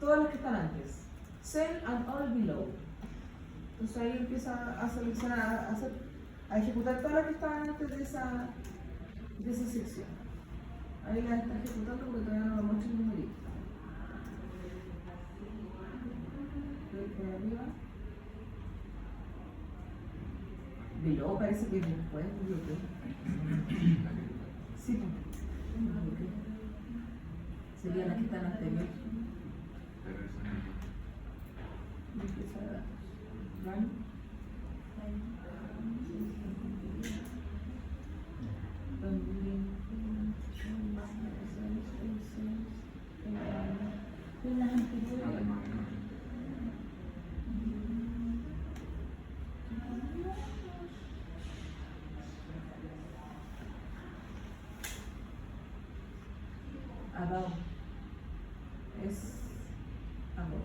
todas las que están antes. Cell and all below. Entonces ahí empieza a seleccionar, a ejecutar todas las que estaban antes de esa sección. Ahí la está ejecutando porque todavía no lo muestra el numerito. Por arriba. Below parece que después un bloqueo. Sí, un bloqueo. Serían las que están anteriores. Limpieza de datos. ¿Vale? Las anteriores. Abajo es abajo.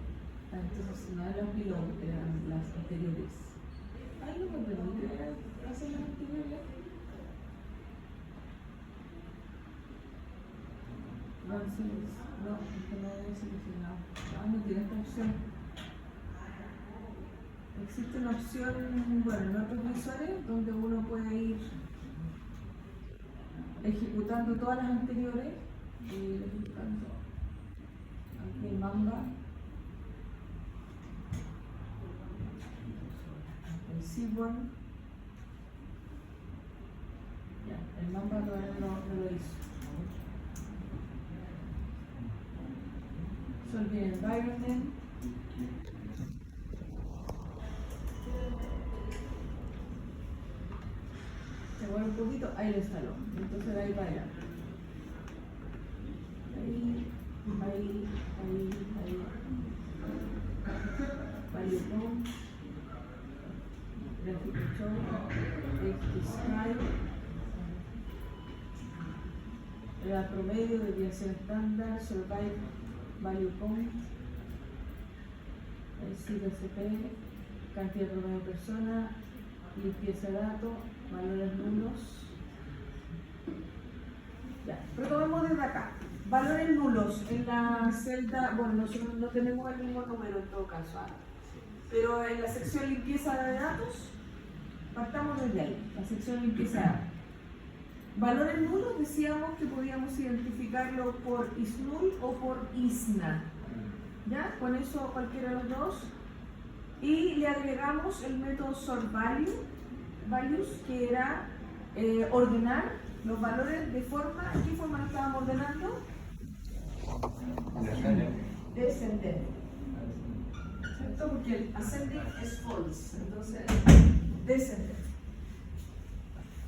Entonces no eran los below, eran las anteriores. Ay, no me permite hacer las anteriores. No, esto no debe seleccionado. No tiene esta opción. Existe una opción, bueno, en otros visores donde uno puede ir ejecutando todas las anteriores. Ejecutando aquí el Mamba, el Seaborn. Ya, el Mamba todavía no lo hizo. Solve environment. Se mueve un poquito, ahí lo instaló. Entonces de ahí para allá. Ahí. Value home. Graphic control. Sky. El promedio, desviación estándar, survive, value point, el CDCP, cantidad promedio de persona, limpieza de datos, valores nulos. Ya, retomemos desde acá. Valores nulos en la celda, bueno, nosotros no tenemos el mismo número en todo caso, pero en la sección limpieza de datos, partamos desde ahí, la sección limpieza de datos. Valores nulos decíamos que podíamos identificarlo por isNull o por isNA. ¿Ya? Con eso cualquiera de los dos. Y le agregamos el método sortValues, que era ordenar los valores de forma. ¿En qué forma lo estábamos ordenando? Descendente. ¿Cierto? Porque el ascending es false. Entonces, descendente.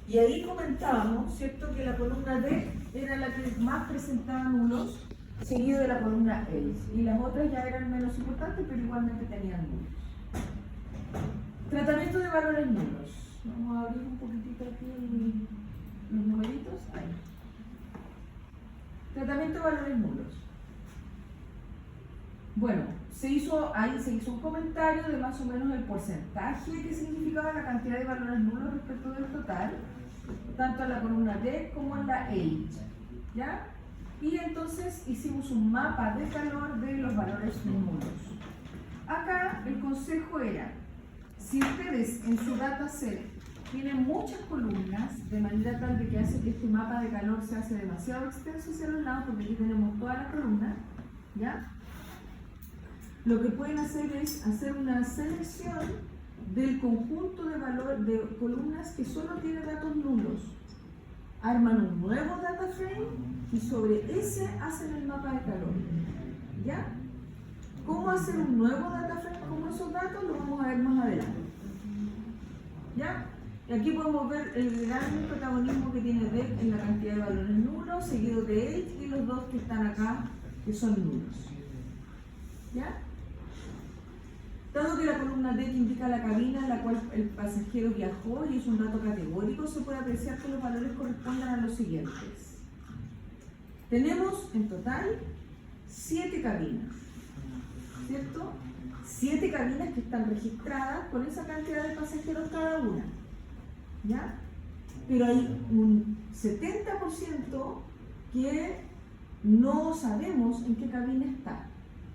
Y ahí comentábamos, ¿cierto?, que la columna D era la que más presentaba nulos, seguido de la columna else. Y las otras ya eran menos importantes, pero igualmente tenían nulos. Tratamiento de valores nulos. Vamos a abrir un poquitito aquí los numeritos. Ahí. Tratamiento de valores nulos. Bueno, ahí se hizo un comentario de más o menos el porcentaje que significaba la cantidad de valores nulos respecto del total, tanto en la columna D como en la H, ¿ya? Y entonces hicimos un mapa de calor de los valores nulos. Acá el consejo era, si ustedes en su dataset tienen muchas columnas, de manera tal de que hace que este mapa de calor se hace demasiado extenso hacia los lados, porque aquí tenemos todas las columnas, ¿ya? Lo que pueden hacer es hacer una selección del conjunto de columnas que solo tiene datos nulos. Arman un nuevo data frame y sobre ese hacen el mapa de calor. ¿Ya? ¿Cómo hacer un nuevo data frame con esos datos? Lo vamos a ver más adelante. ¿Ya? Y aquí podemos ver el gran protagonismo que tiene D en la cantidad de valores nulos, seguido de H y los dos que están acá, que son nulos. ¿Ya? Dado que la columna D indica la cabina en la cual el pasajero viajó y es un dato categórico, se puede apreciar que los valores corresponden a los siguientes. Tenemos en total 7 cabinas, ¿cierto? 7 cabinas que están registradas con esa cantidad de pasajeros cada una, ¿ya? Pero hay un 70% que no sabemos en qué cabina está.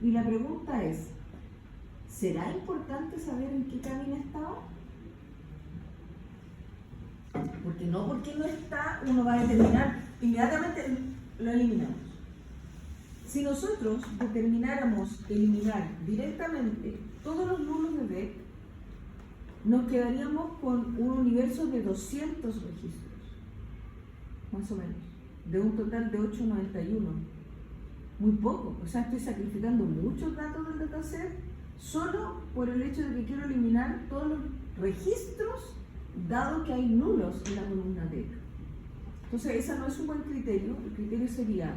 Y la pregunta es, ¿será importante saber en qué cabina estaba? Porque no porque no está, uno va a determinar, inmediatamente lo eliminamos. Si nosotros determináramos eliminar directamente todos los nulos de DEC, nos quedaríamos con un universo de 200 registros, más o menos, de un total de 891. Muy poco, o sea, estoy sacrificando muchos datos del dataset solo por el hecho de que quiero eliminar todos los registros, dado que hay nulos en la columna DEC. Entonces, ese no es un buen criterio. El criterio sería,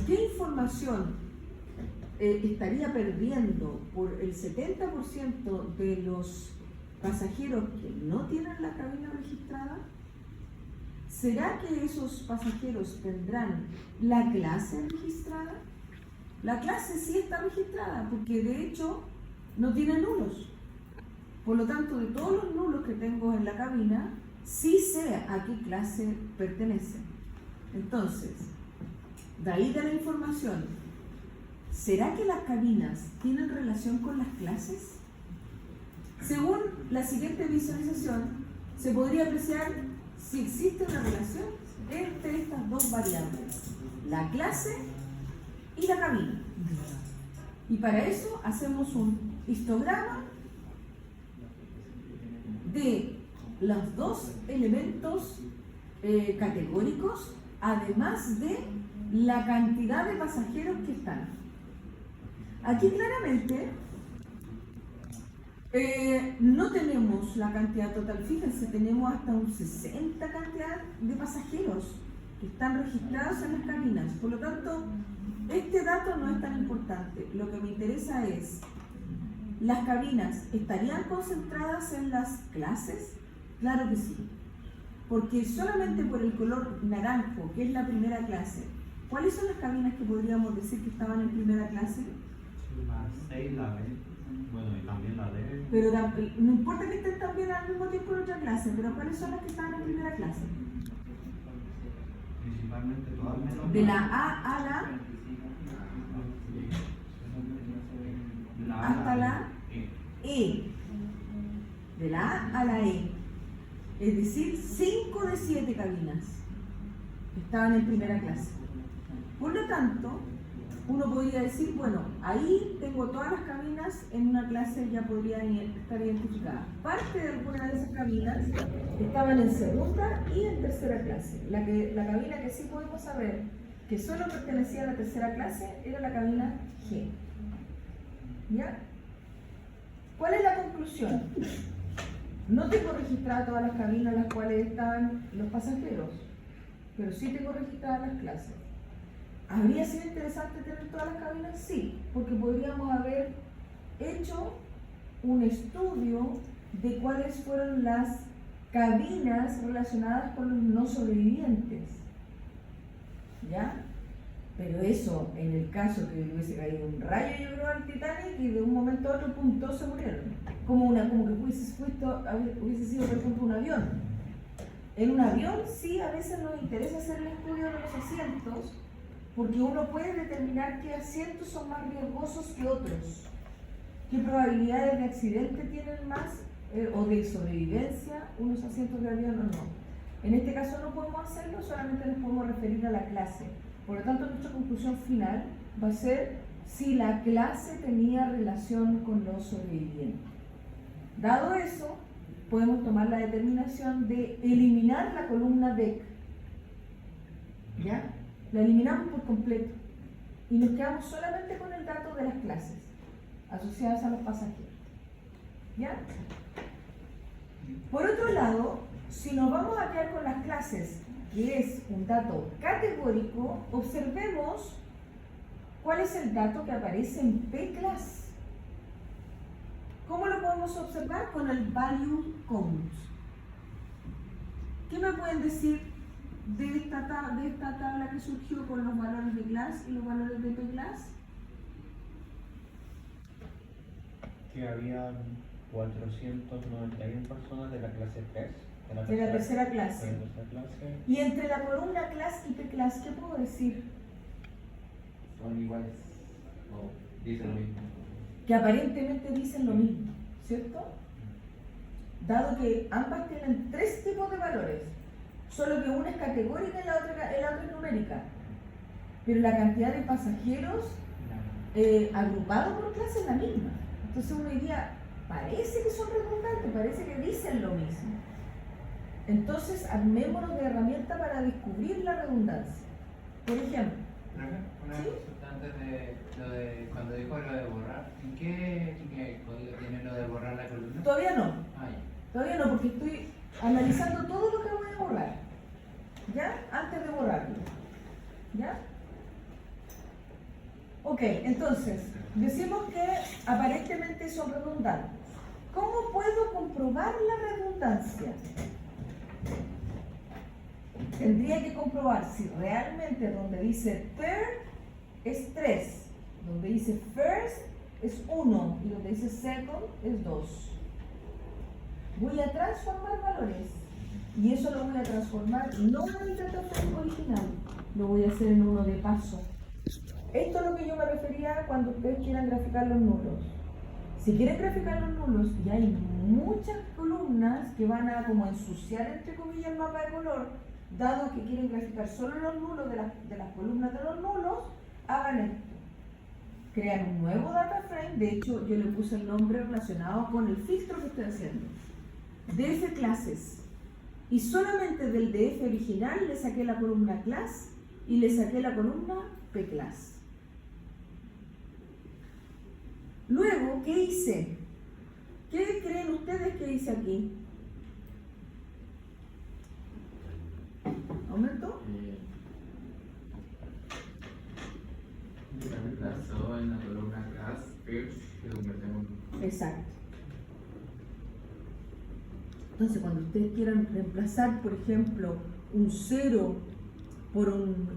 ¿qué información estaría perdiendo por el 70% de los pasajeros que no tienen la cabina registrada? ¿Será que esos pasajeros tendrán la clase registrada? La clase sí está registrada, porque de hecho no tiene nulos. Por lo tanto, de todos los nulos que tengo en la cabina, sí sé a qué clase pertenecen. Entonces, de ahí de la información, ¿será que las cabinas tienen relación con las clases? Según la siguiente visualización, se podría apreciar si existe una relación entre estas dos variables, la clase y la cabina. Y para eso hacemos un histograma de los dos elementos categóricos, además de la cantidad de pasajeros que están. Aquí claramente no tenemos la cantidad total, fíjense, tenemos hasta un 60 cantidad de pasajeros que están registrados en las cabinas. Por lo tanto, este dato no es tan importante. Lo que me interesa es, ¿las cabinas estarían concentradas en las clases? Claro que sí, porque solamente por el color naranjo, que es la primera clase, ¿cuáles son las cabinas que podríamos decir que estaban en primera clase? La C y la D, bueno, y también la D. Pero no importa que estén también al mismo tiempo en otra clase, pero ¿cuáles son las que estaban en primera clase? Principalmente todas menos De la A a la hasta la E. De la A a la E. Es decir, 5 de 7 cabinas estaban en primera clase. Por lo tanto, uno podría decir, bueno, ahí tengo todas las cabinas en una clase, ya podrían estar identificadas. Parte de algunas de esas cabinas estaban en segunda y en tercera clase. La cabina que sí podemos saber que solo pertenecía a la tercera clase era la cabina G. ¿Ya? ¿Cuál es la conclusión? No tengo registradas todas las cabinas en las cuales estaban los pasajeros, pero sí tengo registradas las clases. ¿Habría sido interesante tener todas las cabinas? Sí, porque podríamos haber hecho un estudio de cuáles fueron las cabinas relacionadas con los no sobrevivientes. ¿Ya? Pero eso, en el caso que hubiese caído un rayo, yo creo, al Titanic y de un momento a otro, pum, todos se murieron. Como que hubiese sido, por ejemplo, un avión. En un avión sí, a veces nos interesa hacer el estudio de los asientos, porque uno puede determinar qué asientos son más riesgosos que otros, qué probabilidades de accidente tienen más o de sobrevivencia unos asientos de avión o no. En este caso no podemos hacerlo, solamente nos podemos referir a la clase. Por lo tanto, nuestra conclusión final va a ser si la clase tenía relación con los sobrevivientes. Dado eso, podemos tomar la determinación de eliminar la columna DEC. ¿Ya? La eliminamos por completo y nos quedamos solamente con el dato de las clases asociadas a los pasajeros. ¿Ya? Por otro lado, si nos vamos a quedar con las clases, que es un dato categórico, observemos cuál es el dato que aparece en P-class. ¿Cómo lo podemos observar? Con el value count. ¿Qué me pueden decir de esta tabla que surgió con los valores de class y los valores de P-class? Que había 491 personas de la clase 3. De la tercera clase. De la tercera clase. Y entre la columna class y P-class, ¿qué puedo decir? Son iguales. Dice lo mismo. que aparentemente dicen lo mismo, ¿cierto? Dado que ambas tienen tres tipos de valores, solo que una es categórica y la otra es numérica, pero la cantidad de pasajeros agrupados por clase es la misma. Entonces uno diría, parece que son redundantes, parece que dicen lo mismo. Entonces armémonos de herramienta para descubrir la redundancia. Por ejemplo, Una ¿sí? consulta antes de lo de cuando dijo lo de borrar. ¿En qué código tiene lo de borrar la columna? Todavía no. Ah, ya. Todavía no, porque estoy analizando todo lo que voy a borrar. ¿Ya? Antes de borrarlo. ¿Ya? Ok, entonces, decimos que aparentemente son redundantes. ¿Cómo puedo comprobar la redundancia? Tendría que comprobar si realmente donde dice third es 3, donde dice first es 1 y donde dice second es 2. Voy a transformar valores y eso lo voy a transformar no en el data frame original, lo voy a hacer en uno de paso. Esto es lo que yo me refería cuando ustedes quieran graficar los nulos. Si quieren graficar los nulos, y hay muchas columnas que van a como ensuciar entre comillas el mapa de color, dado que quieren graficar solo los nulos de las columnas de los nulos, hagan esto. Crean un nuevo data frame, de hecho yo le puse el nombre relacionado con el filtro que estoy haciendo. DF clases. Y solamente del DF original le saqué la columna class y le saqué la columna pclass. Luego, ¿qué hice? ¿Qué creen ustedes que hice aquí? ¿Aumento? Reemplazó en la columna class first y lo convertimos en Exacto. Entonces, cuando ustedes quieran reemplazar, por ejemplo, un 0 por un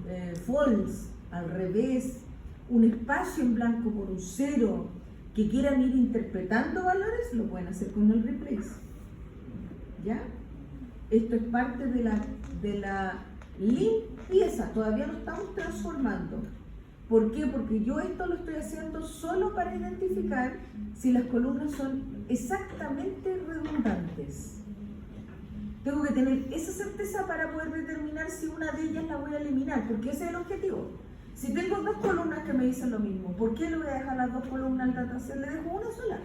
false, al revés, un espacio en blanco por un 0, que quieran ir interpretando valores, lo pueden hacer con el replace. ¿Ya? Esto es parte de la limpieza, todavía lo estamos transformando. ¿Por qué? Porque yo esto lo estoy haciendo solo para identificar si las columnas son exactamente redundantes. Tengo que tener esa certeza para poder determinar si una de ellas la voy a eliminar, porque ese es el objetivo. Si tengo dos columnas que me dicen lo mismo, ¿por qué le voy a dejar las dos columnas al dataset? Le dejo una sola.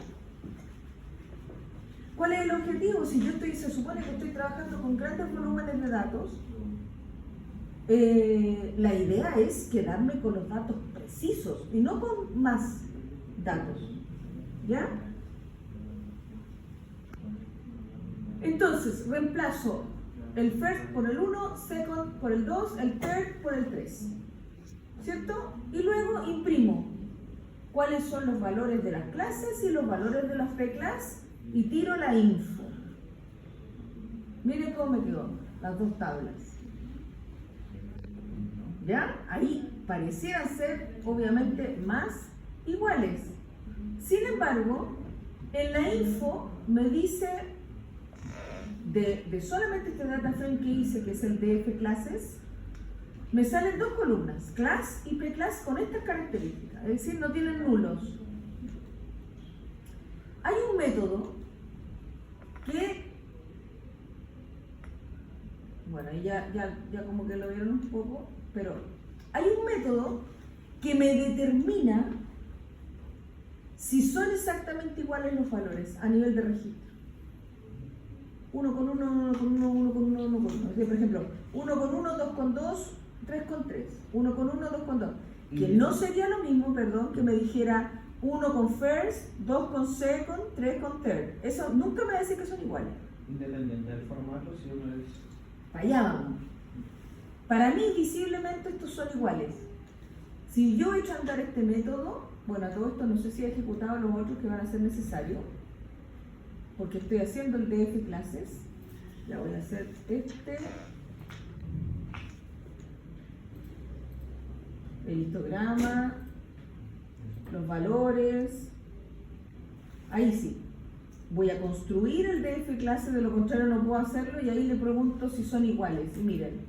¿Cuál es el objetivo? Si yo se supone que estoy trabajando con grandes volúmenes de datos, la idea es quedarme con los datos precisos y no con más datos. ¿Ya? Entonces, reemplazo el first por el 1, second por el 2, el third por el 3. ¿Cierto? Y luego imprimo cuáles son los valores de las clases y los valores de las pclass y tiro la info. Miren cómo me quedó, las dos tablas. ¿Ya? Ahí parecieran ser obviamente más iguales. Sin embargo, en la info me dice de solamente este data frame que hice, que es el DF clases, me salen dos columnas, class y pclass con estas características, es decir, no tienen nulos. Hay un método que, bueno, ahí ya como que lo vieron un poco, pero hay un método que me determina si son exactamente iguales los valores a nivel de registro. 1 con 1, 1 con 1, 1 con 1, 1 con 1. Por ejemplo, 1 con 1, 2 con 2, 3 con 3. 1 con 1, 2 con 2. Que no sería lo mismo, perdón, que me dijera 1 con first, 2 con second, 3 con third. Eso nunca me va a decir que son iguales. Independiente del formato, si uno es... Para allá vamos. Para mí, visiblemente, estos son iguales. Si yo he hecho andar este método, bueno, a todo esto no sé si he ejecutado los otros que van a ser necesarios, porque estoy haciendo el DF clases. Ya voy a hacer el histograma, los valores. Ahí sí. Voy a construir el DF clase, de lo contrario no puedo hacerlo, y ahí le pregunto si son iguales. Y miren,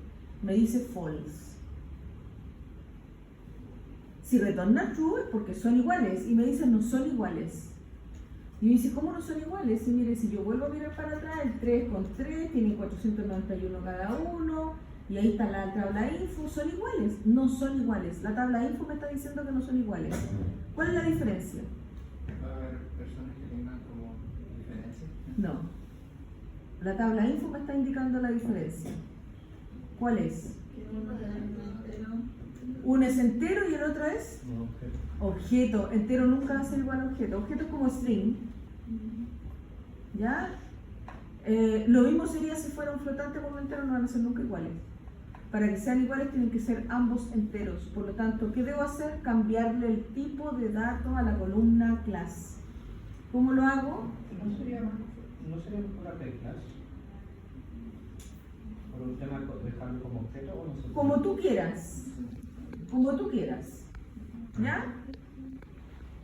me dice false. Si retorna true es porque son iguales y me dicen no son iguales. Y me dice, ¿cómo no son iguales? Y mire, si yo vuelvo a mirar para atrás, el 3 con 3 tiene 491 cada uno, y ahí está la tabla info, son iguales. No son iguales. La tabla info me está diciendo que no son iguales. ¿Cuál es la diferencia? ¿Va a haber personas que tengan como diferencias? No. La tabla info me está indicando la diferencia. ¿Cuál es? Uno es entero y el otro es No, objeto. objeto. Entero nunca va a ser igual a objeto. Objeto es como string. ¿Ya? Lo mismo sería si fuera un flotante por un entero, no van a ser nunca iguales. Para que sean iguales tienen que ser ambos enteros. Por lo tanto, ¿qué debo hacer? Cambiarle el tipo de datos a la columna class. ¿Cómo lo hago? ¿No sería mejor AP class? ¿Por un tema de dejarlo como objeto o no sé? Como tú quieras. Como tú quieras. ¿Ya?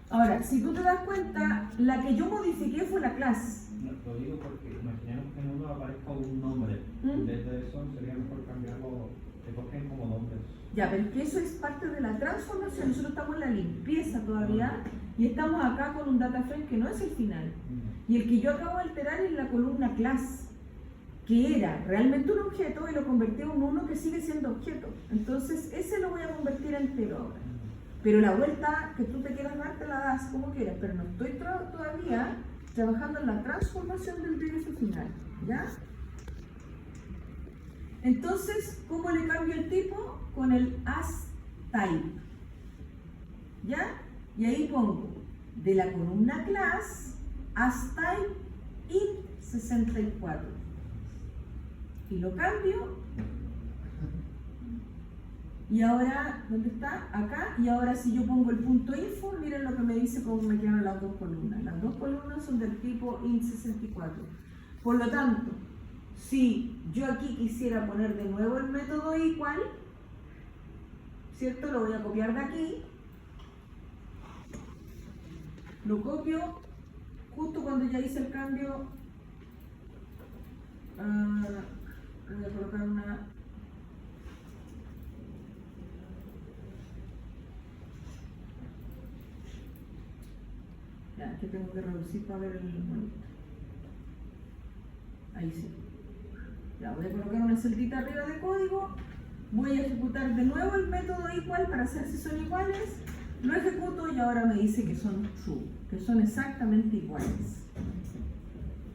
Ahora, si tú te das cuenta, la que yo modifiqué fue la clase. No, lo digo porque imaginemos que en uno aparezca un nombre. En vez de eso sería mejor cambiarlo, que toquen como nombres. Ya, pero es que eso es parte de la transformación. Nosotros estamos en la limpieza todavía y estamos acá con un data frame que no es el final. Y el que yo acabo de alterar es la columna class, que era realmente un objeto y lo convertí en uno que sigue siendo objeto. Entonces, ese lo voy a convertir entero ahora. Pero la vuelta que tú te quieras dar, te la das como quieras, pero no estoy todavía trabajando en la transformación del DF final, ¿ya? Entonces, ¿cómo le cambio el tipo? Con el asType, ¿ya? Y ahí pongo de la columna class asType int64 y lo cambio. Y ahora, ¿dónde está? Acá. Y ahora si yo pongo el punto info, miren lo que me dice cómo me quedan las dos columnas. Las dos columnas son del tipo int64. Por lo tanto, si yo aquí quisiera poner de nuevo el método igual, ¿cierto? Lo voy a copiar de aquí. Lo copio justo cuando ya hice el cambio. Voy a colocar una... Ya, que tengo que reducir para ver el monito. Ahí sí. Ya, voy a colocar una celda arriba de código. Voy a ejecutar de nuevo el método igual para hacer si son iguales. Lo ejecuto y ahora me dice que son true, que son exactamente iguales.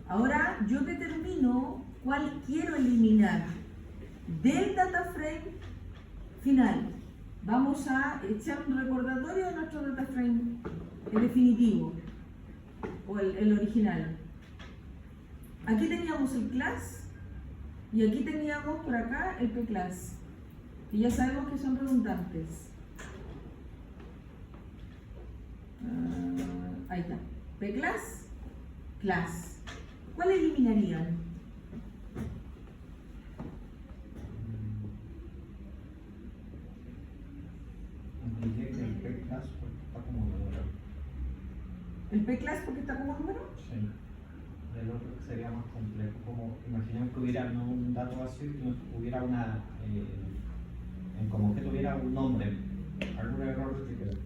Ahora yo determino cuál quiero eliminar del data frame final. Vamos a echar un recordatorio de nuestro data frame, el definitivo o el original. Aquí teníamos el class y aquí teníamos por acá el pclass, y ya sabemos que son redundantes. Ahí está, pclass, class. ¿Cuál eliminarían? Diría que el P-class porque está como número. ¿El pclass porque está como número? Sí. El otro sería más complejo. Como imaginemos que hubiera no un dato vacío, sino que hubiera una. Como que tuviera un nombre. Algún error que quede.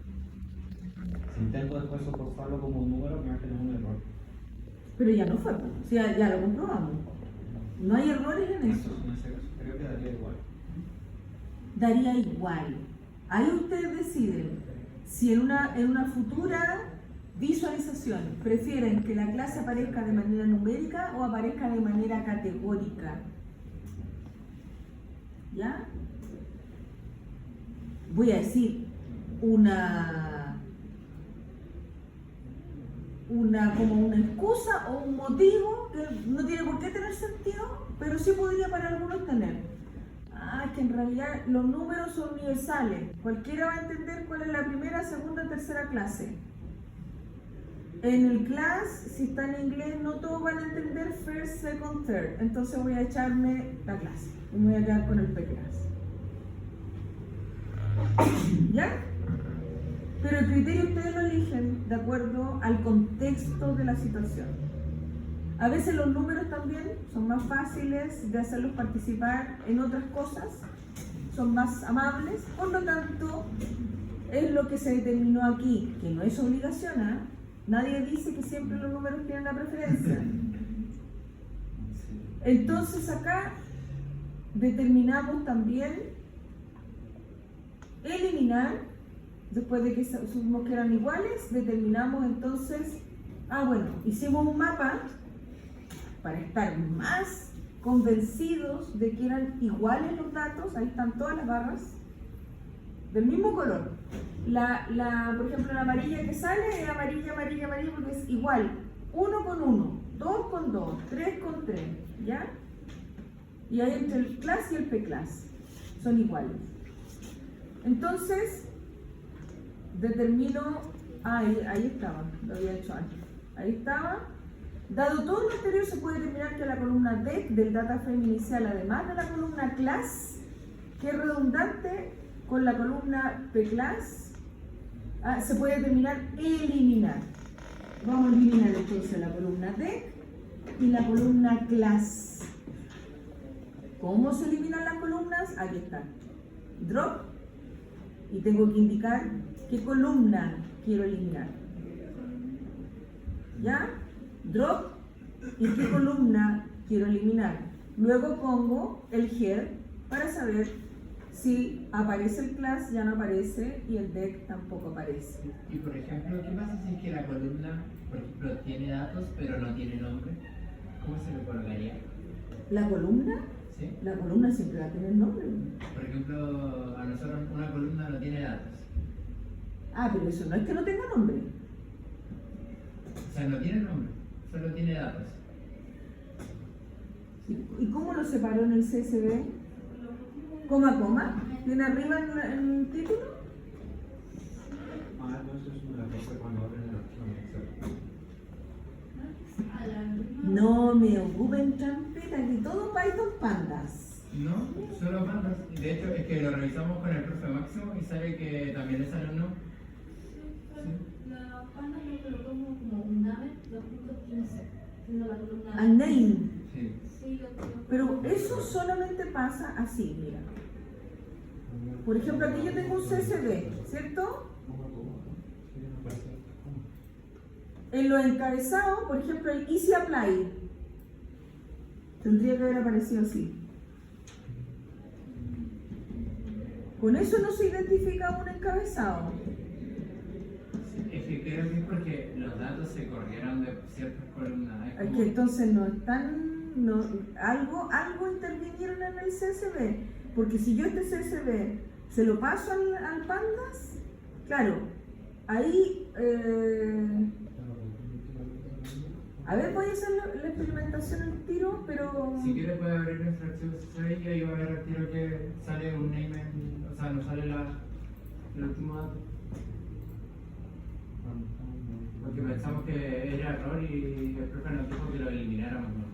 Si intento después soportarlo como un número, me va a tener un error. Pero ya no fue, o sea, ya lo comprobamos. No hay errores en eso. En ese caso creo que daría igual. Daría igual. Ahí ustedes deciden si en una futura visualización prefieren que la clase aparezca de manera numérica o aparezca de manera categórica. ¿Ya? Voy a decir como una excusa o un motivo que no tiene por qué tener sentido, pero sí podría para algunos tener. Es que en realidad los números son universales. Cualquiera va a entender cuál es la primera, segunda, tercera clase. En el class, si está en inglés, no todos van a entender first, second, third. Entonces voy a echarme la clase y me voy a quedar con el pclass. ¿Ya? Pero el criterio ustedes lo eligen de acuerdo al contexto de la situación. A veces los números también son más fáciles de hacerlos participar en otras cosas, son más amables, por lo tanto es lo que se determinó aquí, que no es obligación, ¿ah? Nadie dice que siempre los números tienen la preferencia. Entonces acá determinamos también eliminar, después de que supimos que eran iguales, determinamos entonces, hicimos un mapa para estar más convencidos de que eran iguales los datos. Ahí están todas las barras del mismo color. Por ejemplo, la amarilla que sale es amarilla, amarilla, amarilla, porque es igual. 1 con 1, 2 con 2, 3 con 3, ¿ya? Y hay entre el class y el P-class. Son iguales. Entonces, determino... ahí estaba, lo había hecho antes. Ahí estaba. Dado todo lo anterior, se puede determinar que la columna DEC del data frame inicial, además de la columna class, que es redundante con la columna P-class, se puede determinar eliminar. Vamos a eliminar entonces la columna DEC y la columna class. ¿Cómo se eliminan las columnas? Aquí está. Drop. Y tengo que indicar qué columna quiero eliminar. ¿Ya? Drop y qué columna quiero eliminar. Luego pongo el head para saber si aparece el class, ya no aparece, y el deck tampoco aparece. Y por ejemplo, ¿qué pasa si es que la columna, por ejemplo, tiene datos pero no tiene nombre? ¿Cómo se le colocaría? ¿La columna? ¿Sí? La columna siempre va a tener nombre. Por ejemplo, a nosotros una columna no tiene datos. Pero eso no es que no tenga nombre. O sea, no tiene nombre, solo tiene datos. ¿Y cómo lo separó en el CSV? ¿Coma, coma? ¿Tiene arriba en el título? No, eso es una cosa cuando abren el archivo. No me ocupen trampeta, que todo Python pandas. No, solo pandas. De hecho, es que lo revisamos con el profe Máximo y sale que también es alumno. La panda lo colocó como un name 2.15, siendo la columna. A name. Sí. Sí, Pero eso solamente pasa así, mira. Por ejemplo, aquí yo tengo un CSV, ¿cierto? En los encabezados, por ejemplo, el Easy Apply tendría que haber aparecido así. Con eso no se identifica un encabezado. Es que creo que es porque los datos se corrieron de ciertas columnas. Es que entonces no están, algo intervinieron en el CSV, porque si yo este CSV se lo paso al pandas, claro, ahí, a ver, voy a hacer la experimentación al tiro, pero... Si quiere puede abrir nuestro archivo CSV y ahí va a ver al tiro que sale un name, o sea, no sale el último dato. Porque pensamos que era error y el profe nos dijo que lo elimináramos.